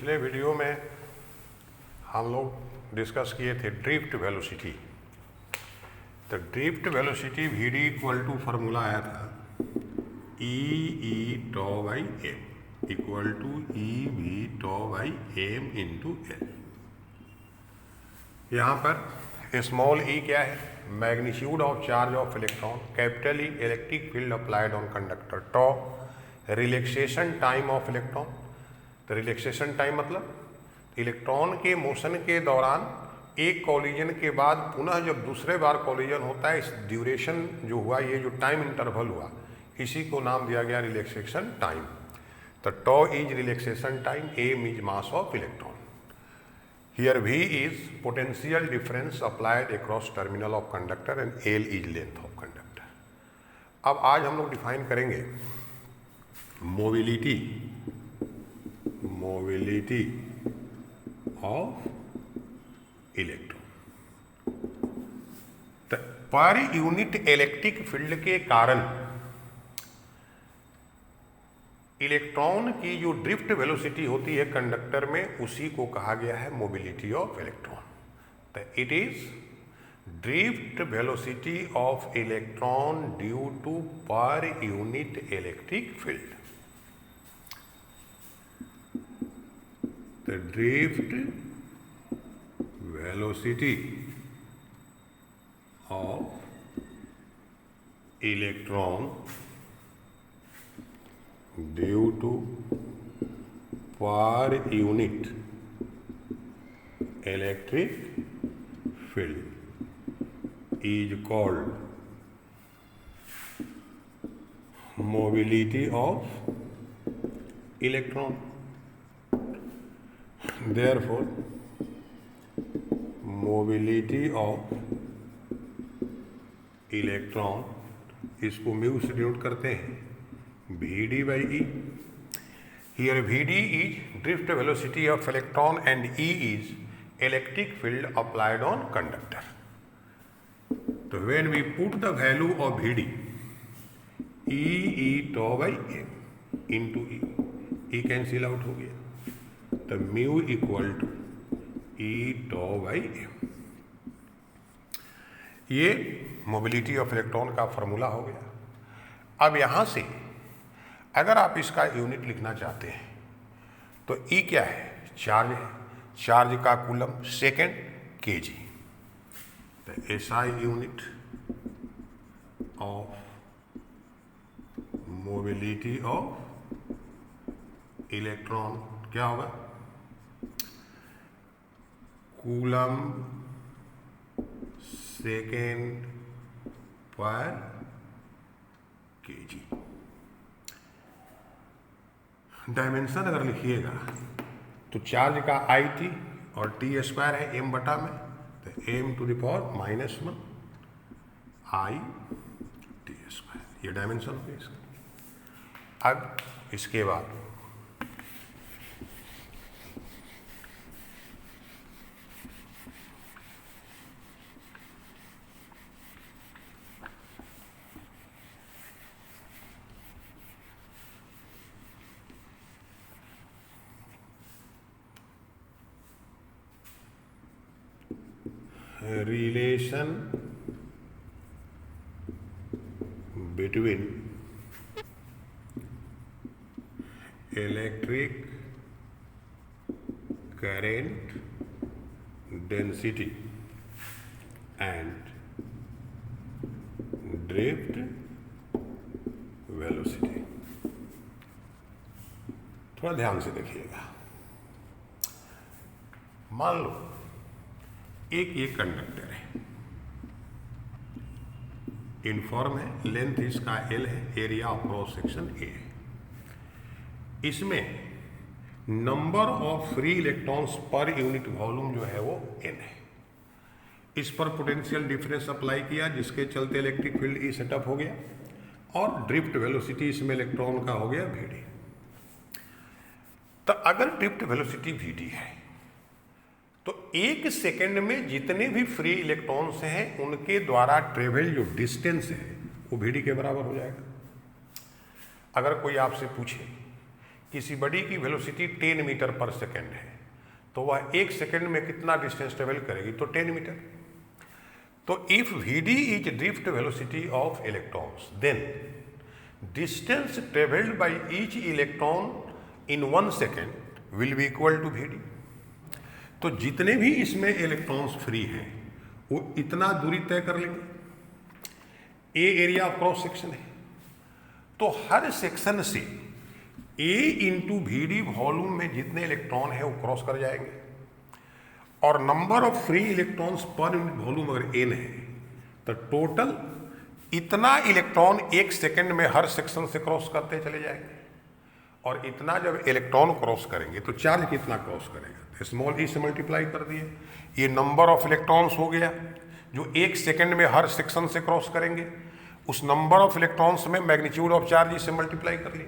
पिछले वीडियो में हम लोग डिस्कस किए थे ड्रिफ्ट वेलोसिटी। तो drift velocity V D equal to formula आया था E tau by M equal to E V tau by M into L. यहाँ पर स्मॉल ई क्या है? Magnitude of charge of electron. Capital E electric field applied on conductor. Tau relaxation time of electron. तो relaxation time मतलब electron के motion के दौरान एक कॉलिजन के बाद पुनः जब दूसरे बार कॉलिजन होता है, इस ड्यूरेशन जो हुआ, ये जो टाइम इंटरवल हुआ, इसी को नाम दिया गया रिलैक्सेशन टाइम। तो tau is relaxation time, m is mass of electron. Here V is potential difference applied across terminal of conductor and L is length of conductor। अब आज हम लोग डिफाइन करेंगे मोबिलिटी ऑफ इलेक्ट्रॉन। तो पर unit electric field के कारण electron की जो ड्रिफ्ट वेलोसिटी होती है कंडक्टर में, उसी को कहा गया है मोबिलिटी ऑफ इलेक्ट्रॉन। तो it is drift velocity of electron due to per unit electric field. तो drift velocity of electron due to per unit electric field is called mobility of electron. Therefore mobility of electron, इसको mu से denote करते हैं Vd by E। Here Vd is drift velocity of electron and E is electric field applied on conductor। So when we put the value of Vd, E tau by M into E cancel out हो गया, तो mu equal to E tau by M। ये mobility of electron का formula हो गया। अब यहाँ से अगर आप इसका यूनिट लिखना चाहते हैं तो ई क्या है? चार्ज है। चार्ज का कूलम सेकेंड kg। तो SI unit of mobility of electron क्या होगा? कूलम सेकेंड पर kg। डायमेंशन अगर लिखिएगा तो चार्ज का IT और T स्क्वायर है m बटा में, तो m to the power -1 I T square, ये डायमेंशन हो गया इसका। अब इसके बाद relation between electric current density and drift velocity। थोड़ा ध्यान से देखिएगा। मान लो एक ये कंडक्टर है, इनफॉर्म है, लेंथ इसका L है, area of cross section A है। इसमें number of free electrons per unit volume जो है वो N है। इस पर पोटेंशियल डिफरेंस अप्लाई किया, जिसके चलते इलेक्ट्रिक फील्ड E सेटअप हो गया और ड्रिफ्ट वेलोसिटी इसमें इलेक्ट्रॉन का हो गया Vd। तो अगर ड्रिफ्ट वेलोसिटी Vd है तो एक सेकेंड में जितने भी फ्री इलेक्ट्रॉन्स हैं उनके द्वारा ट्रेवल जो डिस्टेंस है वो Vd के बराबर हो जाएगा। अगर कोई आपसे पूछे किसी बॉडी की वेलोसिटी 10 मीटर पर सेकेंड है, तो वह 1 सेकेंड में कितना डिस्टेंस ट्रेवल करेगी, तो 10 मीटर। तो if vd is drift velocity of electrons, then distance travelled by each electron in 1 second will be equal to vd। तो जितने भी इसमें इलेक्ट्रॉन्स फ्री हैं वो इतना दूरी तय कर लेंगे। ए एरिया ऑफ क्रॉस सेक्शन है, तो हर सेक्शन से ए इंटू vd वॉल्यूम में जितने इलेक्ट्रॉन है वो क्रॉस कर जाएंगे, और number of free electrons per unit volume अगर n है तो टोटल इतना इलेक्ट्रॉन 1 सेकेंड में हर सेक्शन से क्रॉस करते चले जाएंगे। और इतना जब इलेक्ट्रॉन क्रॉस करेंगे तो चार्ज कितना क्रॉस करेगा, तो स्मॉल ई से मल्टीप्लाई कर दिए, ये नंबर ऑफ इलेक्ट्रॉन्स हो गया जो 1 सेकेंड में हर सेक्शन से क्रॉस करेंगे। उस नंबर ऑफ इलेक्ट्रॉन्स में मैग्नीट्यूड ऑफ चार्ज इसे मल्टीप्लाई कर लिए।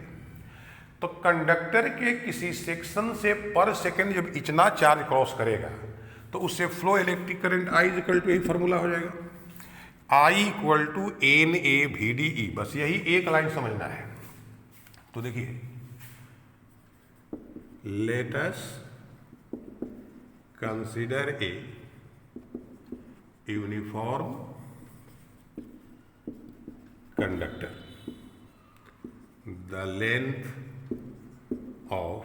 तो कंडक्टर के किसी सेक्शन से पर सेकेंड जब इतना चार्ज क्रॉस करेगा तो उससे flow electric current I equal to यही फॉर्मूला हो जाएगा, I इक्वल टू NA/VDE। बस यही एक लाइन समझना है। तो देखिए, let us consider a uniform conductor, the length of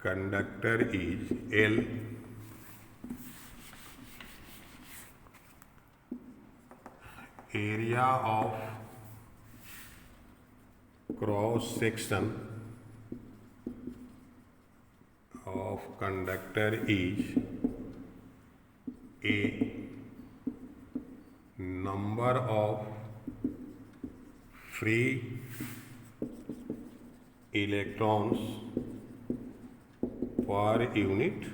conductor is L, area of cross section of conductor is A, number of free electrons per unit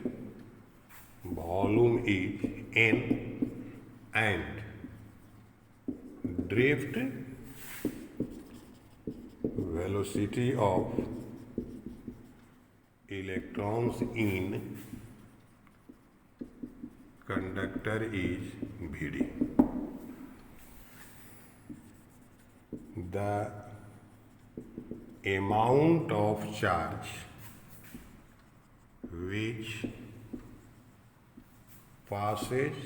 volume is n, and drift velocity of electrons in conductor is vd। The amount of charge which passes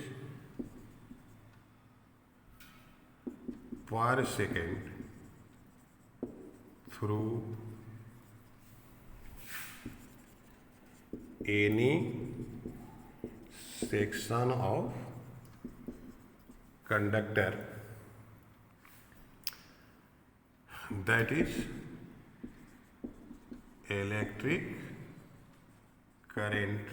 per second through any section of conductor, that is electric current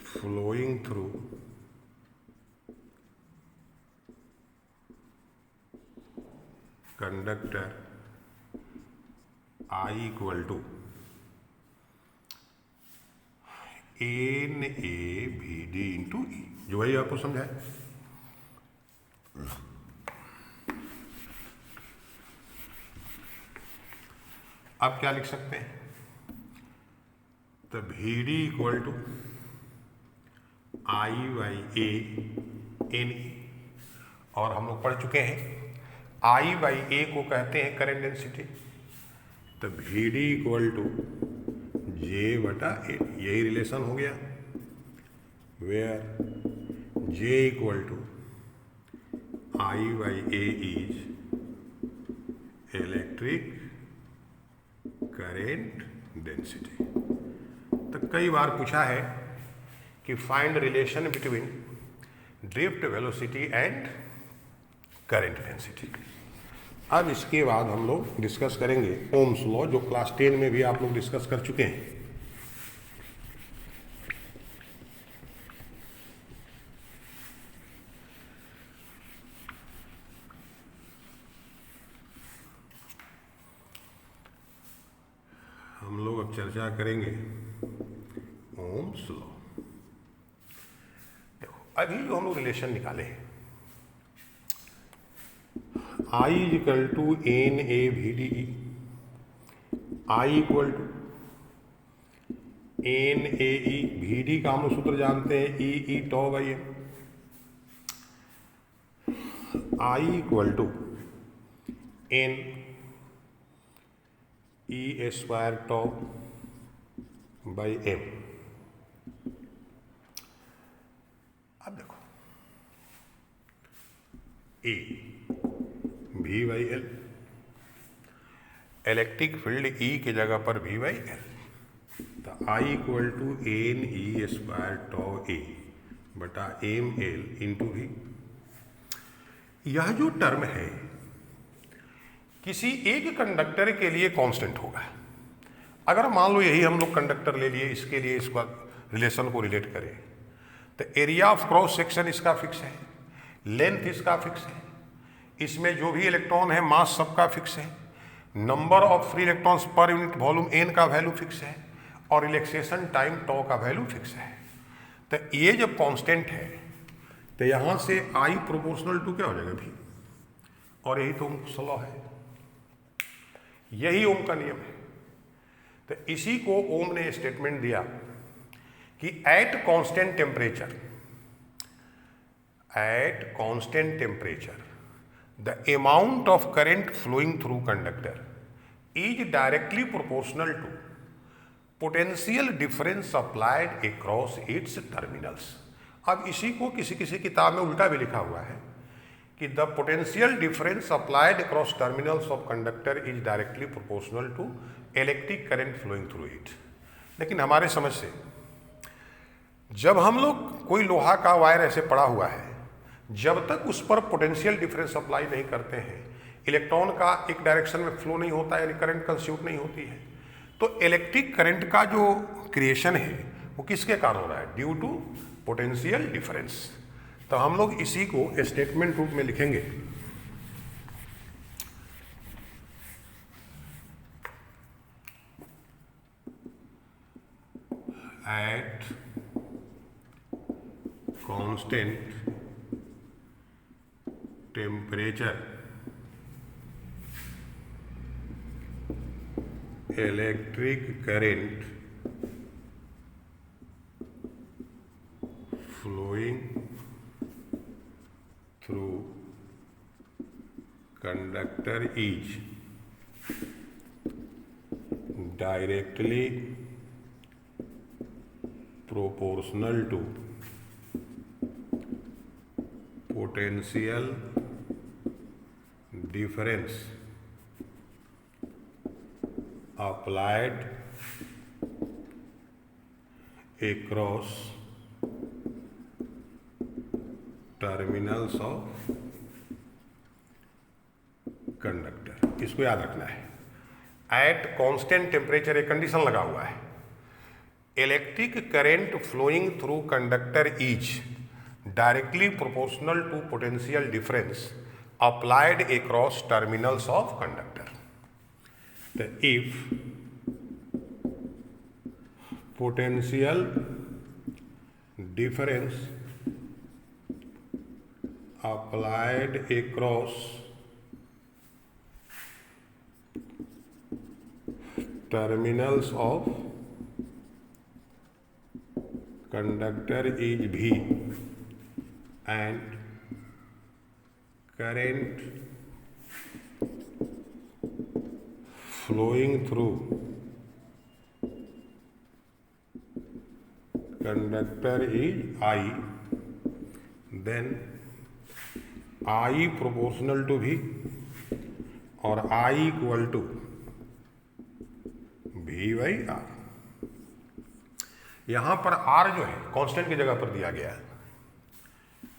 flowing through conductor I equal to NA/VD into E, जो वही आपको समझाए। अब क्या लिख सकते हैं, तो VD equal to I/A NA, और हम लोग पढ़ चुके हैं I/A को कहते हैं करंट डेंसिटी, तो VD इक्वल टू J/A, यही रिलेशन हो गया, where J equal to I/A is electric current density. तो कई बार पूछा है कि find relation between drift velocity and current density. अब इसके बाद हम लोग डिस्कस करेंगे ओम्स लॉ, जो क्लास 10 में भी आप लोग डिस्कस कर चुके हैं। हम लोग अब चर्चा करेंगे ओम्स लॉ। देखो, अभी जो हम लोग रिलेशन निकाले हैं, I equal to NA/VDE, I equal to NAE, VD का हम लोग सूत्र जानते हैं E τ/m, I equal to N E square tau by M. अब देखो ए भी by L, electric field E की जगह पर भी बाई एल, तो I equal to N E square tau A बटा एम एल इंटू भी। यह जो टर्म है किसी एक कंडक्टर के लिए कांस्टेंट होगा। अगर मान लो यही हम लोग कंडक्टर ले लिए, इसके लिए इसका रिलेशन को रिलेट करें, तो एरिया ऑफ क्रॉस सेक्शन इसका फिक्स है, लेंथ इसका फिक्स है, इसमें जो भी इलेक्ट्रॉन है मास सबका फिक्स है, number of free electrons per unit volume n का वैल्यू फिक्स है, और रिलैक्सेशन टाइम टॉ का वैल्यू फिक्स है। तो ये जब कांस्टेंट है तो यहाँ से आई प्रोपोर्शनल टू क्या हो जाएगा भी, और यही तो ओम्स लॉ है, यही ओम का नियम है। तो इसी को ओम ने स्टेटमेंट दिया कि at constant temperature the amount of current flowing through conductor is directly proportional to potential difference applied across its terminals. अब इसी को किसी किसी किताब में उल्टा भी लिखा हुआ है कि the potential difference applied across terminals of conductor is directly proportional to electric current flowing through it. लेकिन हमारे समझ से जब हम लोग कोई लोहा का वायर ऐसे पड़ा हुआ है, जब तक उस पर पोटेंशियल डिफरेंस अप्लाई नहीं करते हैं, इलेक्ट्रॉन का एक डायरेक्शन में फ्लो नहीं होता, यानी करंट कंस्यूट नहीं होती है, तो इलेक्ट्रिक करंट का जो क्रिएशन है वो किसके कारण हो रहा है, ड्यू टू पोटेंशियल डिफरेंस। तो हम लोग इसी को स्टेटमेंट रूप में लिखेंगे, eight constant temperature electric current flowing through conductor is directly proportional to potential difference applied across terminals of conductor. इसको याद रखना है, एट कांस्टेंट टेम्परेचर एक कंडीशन लगा हुआ है, electric current flowing through conductor is directly proportional to potential difference applied across terminals of conductor. तो if potential difference applied across terminals of conductor is V and current flowing through conductor is I, then I proportional to भी और I equal to V by R. यहां पर R जो है constant की जगह पर दिया गया है,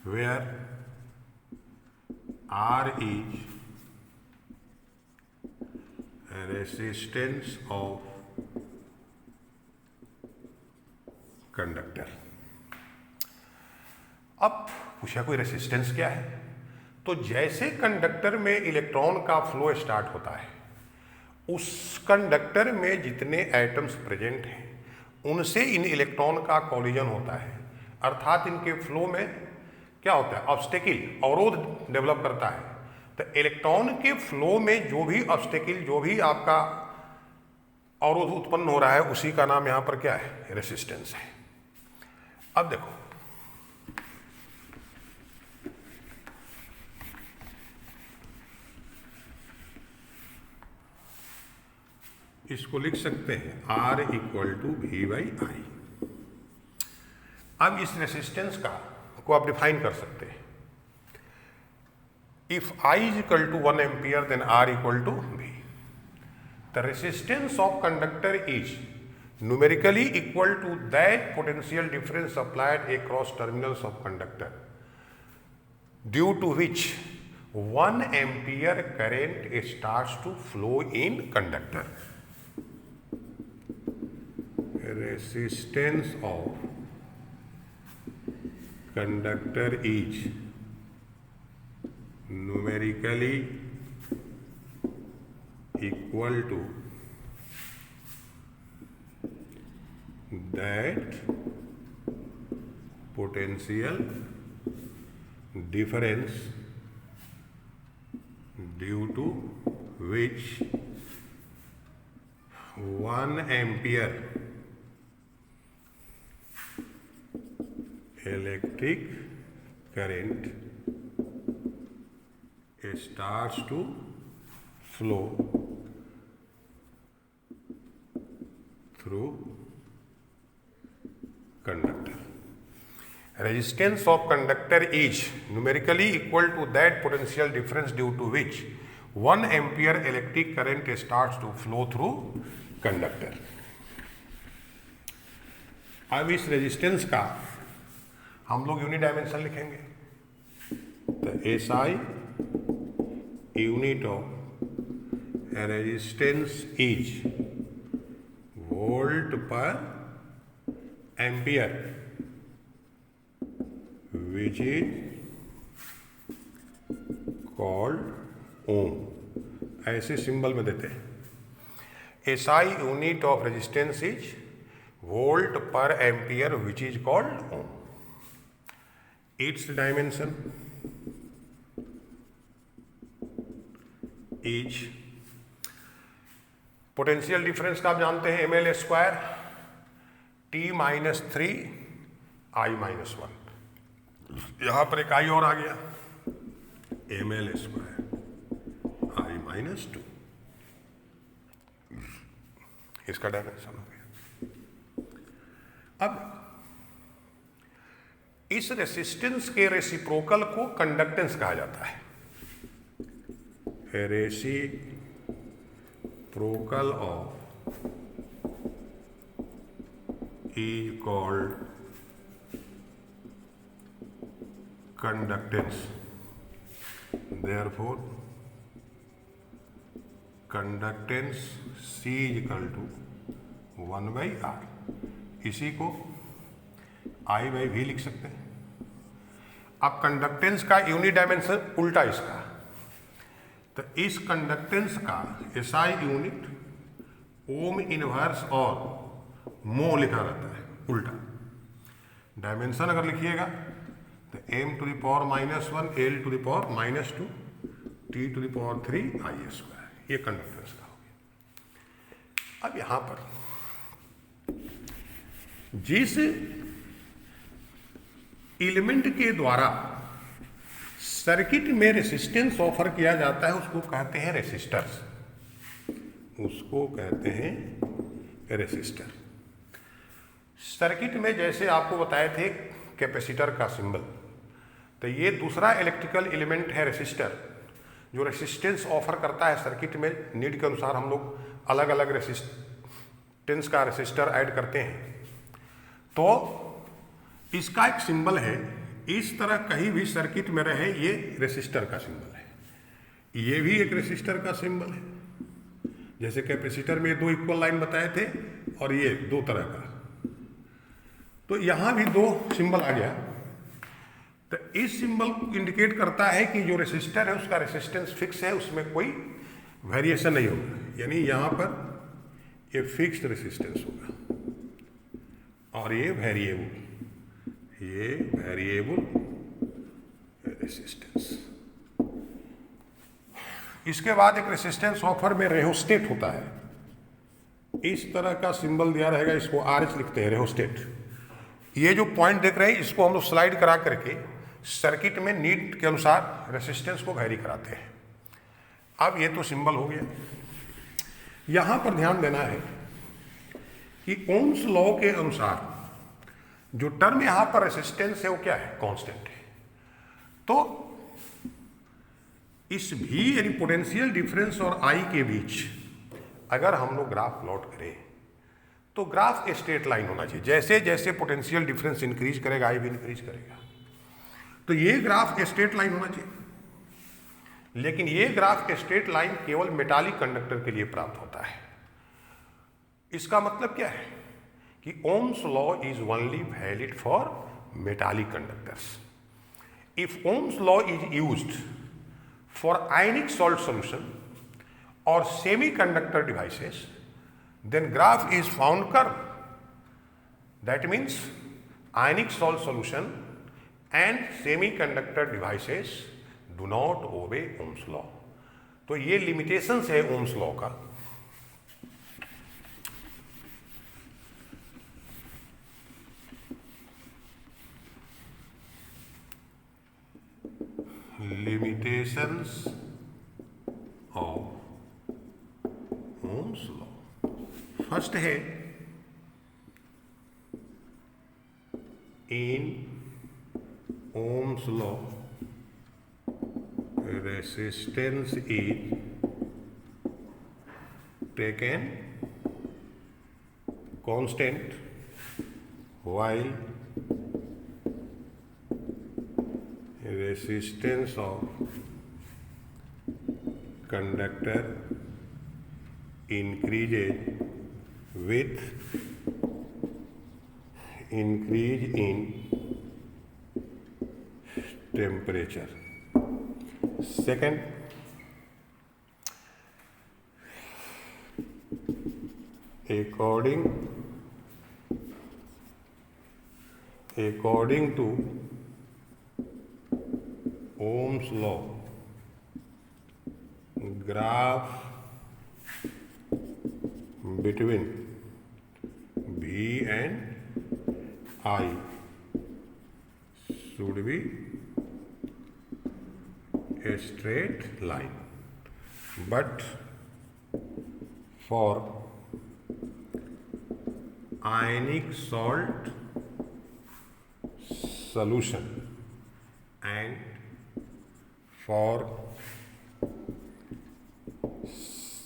where R is resistance of conductor. अब पूछा कोई रेसिस्टेंस क्या है, तो जैसे कंडक्टर में इलेक्ट्रॉन का फ्लो स्टार्ट होता है, उस कंडक्टर में जितने एटम्स प्रेजेंट हैं उनसे इन इलेक्ट्रॉन का कॉलिजन होता है, अर्थात इनके फ्लो में क्या होता है, ऑब्स्टेकिल, अवरोध डेवलप करता है। तो इलेक्ट्रॉन के फ्लो में जो भी ऑब्स्टेकिल, जो भी आपका अवरोध उत्पन्न हो रहा है, उसी का नाम यहां पर क्या है, रेसिस्टेंस है। अब देखो इसको लिख सकते हैं R इक्वल टू V/I। अब इस रेसिस्टेंस को आप डिफाइन कर सकते हैं। If I is equal to 1 ampere then R equal to V। The resistance of conductor is numerically equal to that potential difference applied across terminals of conductor due to which 1 ampere current starts to flow in conductor. Resistance of conductor is numerically equal to that potential difference due to which 1 ampere electric current starts to flow through conductor. Resistance of conductor is numerically equal to that potential difference due to which 1 ampere electric current starts to flow through conductor. अब इस resistance का हम लोग unit dimension लिखेंगे। तो SI unit of resistance is volt per ampere which is called ohm. ऐसे symbol में देते हैं। SI unit of resistance is volt per ampere which is called ohm. Its dimension is potential difference का आप जानते हैं ml स्क्वायर T-3 I-1। यहां पर एक I और आ गया ml स्क्वायर I-2। इसका डायमेंशन हो गया। अब इस रेसिस्टेंस के रेसिप्रोकल को कंडक्टेंस कहा जाता है। Reciprocal of is called conductance. Therefore, conductance C is equal to 1/R। इसी को I/V लिख सकते हैं। अब कंडक्टेंस का यूनिट डायमेंशन उल्टा इसका, तो इस कंडक्टेंस का SI यूनिट ओम इनवर्स और मो लिखा रहता है उल्टा। डायमेंशन अगर लिखिएगा तो m⁻⁻1 l⁻⁻2 t⁻3 I²। ये कंडक्टेंस का हो गया। अब यहां पर जिस एलिमेंट के द्वारा सर्किट में रेसिस्टेंस ऑफर किया जाता है उसको कहते हैं रेसिस्टर्स। उसको कहते हैं रेसिस्टर। सर्किट में जैसे आपको बताए थे कैपेसिटर का सिंबल, तो ये दूसरा इलेक्ट्रिकल एलिमेंट है रेसिस्टर, जो रेसिस्टेंस ऑफर करता है सर्किट में। नीड के अनुसार हम लोग अलग अलग रेसिस्टेंस का रेसिस्टर ऐड करते हैं। तो इसका एक सिंबल है, इस तरह कहीं भी सर्किट में रहे ये रेसिस्टर का सिंबल है। ये भी एक रेसिस्टर का सिंबल है। जैसे कैपेसिटर में दो इक्वल लाइन बताए थे और ये दो तरह का, तो यहां भी दो सिंबल आ गया। तो इस सिंबल को इंडिकेट करता है कि जो रेसिस्टर है उसका रेसिस्टेंस फिक्स है, उसमें कोई वेरिएशन नहीं होगा। यानी यहां पर ये फिक्स्ड रेसिस्टेंस होगा और ये वेरिएबल रेसिस्टेंस। इसके बाद एक रेसिस्टेंस ऑफर में रेहोस्टेट होता है। इस तरह का सिंबल दिया रहेगा, इसको RH लिखते हैं, रेहोस्टेट। ये जो पॉइंट देख रहे हैं इसको हम लोग स्लाइड करा करके सर्किट में नीड के अनुसार रेसिस्टेंस को वैरी कराते हैं। अब ये तो सिंबल हो गया। यहां पर ध्यान देना है कि ओम्स लॉ के अनुसार जो टर्म यहां पर रेसिस्टेंस है वो क्या है, कांस्टेंट है। तो इस भी यानी पोटेंशियल डिफरेंस और आई के बीच अगर हम लोग ग्राफ प्लॉट करें तो ग्राफ स्ट्रेट लाइन होना चाहिए। जैसे जैसे पोटेंशियल डिफरेंस इंक्रीज करेगा आई भी इंक्रीज करेगा, तो ये ग्राफ स्ट्रेट लाइन होना चाहिए। लेकिन ये ग्राफ स्ट्रेट लाइन केवल मेटालिक कंडक्टर के लिए प्राप्त होता है। इसका मतलब क्या है कि ohm's law is only valid for metallic conductors. If ohm's law is used for ionic salt solution और semiconductor devices, then graph is found curve. That means ionic salt solution and semiconductor devices do not obey Ohm's law. तो ये limitations है Ohm's law का। Limitations of Ohm's law। First है in ohm's law resistance is taken constant while resistance of conductor increases with increase in temperature. Second, according to Ohm's law, graph between V and I should be a straight line, but for ionic salt solution and for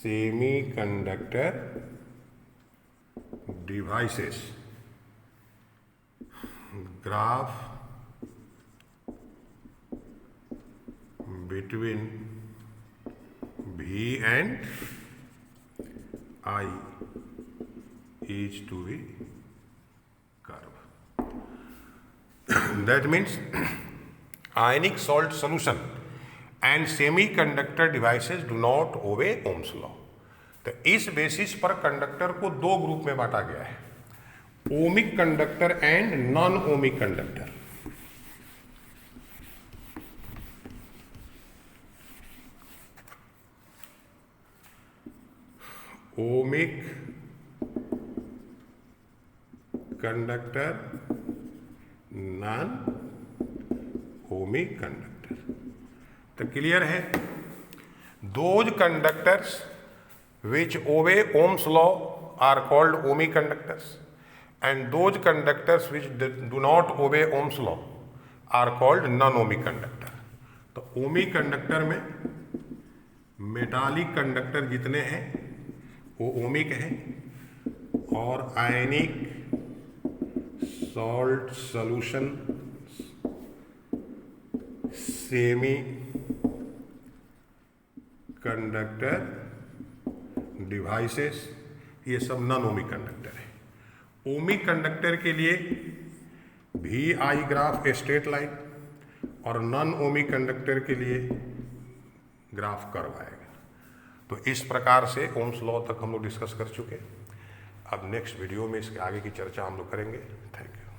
semiconductor devices, graph between V and I is to be curve. That means ionic salt solution and semiconductor devices do not obey Ohm's law. तो इस basis पर conductor को दो group में बांटा गया है, ohmic conductor and non ohmic conductor. Ohmic conductor, non ohmic conductor. तो क्लियर है, those conductors which obey Ohm's law are called ohmic conductors, and those conductors which do not obey Ohm's law are called non-ohmic conductor। तो ohmic conductor में metallic conductor जितने हैं वो ohmic हैं, और आयनिक salt solution semi conductor devices ये सब non ohmic conductor है। ओमिक कंडक्टर के लिए भी आई ग्राफ स्ट्रेट लाइन, और नॉन ओमिक कंडक्टर के लिए ग्राफ कर्व आएगा। तो इस प्रकार से ओम्स लॉ तक हम लोग डिस्कस कर चुके। अब नेक्स्ट वीडियो में इसके आगे की चर्चा हम लोग करेंगे। Thank you.